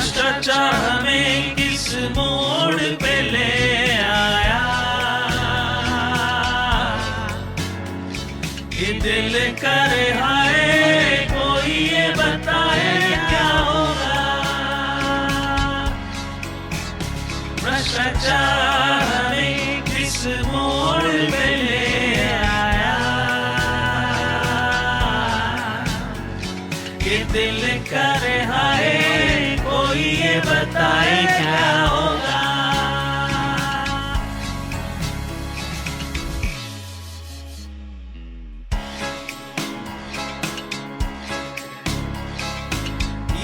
भ्रष्टाचार हमें किस मोड़ पे ले आया, ये दिल करे हाय कोई ये बताए क्या होगा। भ्रष्टाचार हमें किस मोड़ पे ले आया, ये दिल करे हाय कोई ये बताए क्या होगा।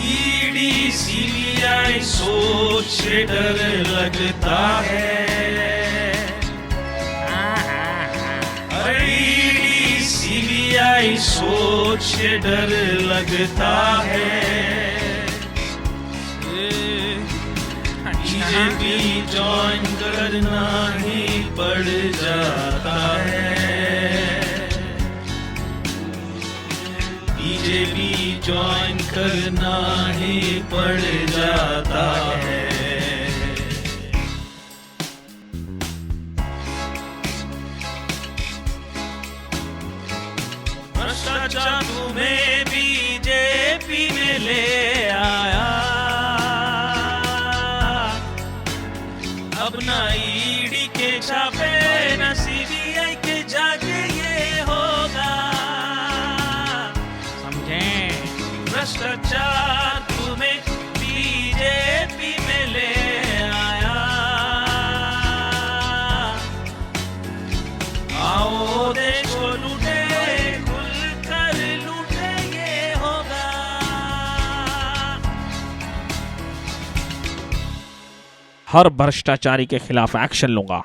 ईडी सीबीआई सोच डर लगता है, ईडी सीबीआई सोच डर लगता है। बीजेपी ज्वाइन करना ही पड़ जाता है, बीजेपी ज्वाइन करना ही पड़ जाता है। भ्रष्टाचार तुम्हें बीजेपी में ले आया, अब ना ईडी के छापे ना सीबीआई के जाके ये होगा, समझे। भ्रष्टाचार तुम्हें बीजेपी में ले आया, आओ देश को लूटे खुलकर लूटे ये होगा। हर भ्रष्टाचारी के खिलाफ एक्शन लूंगा।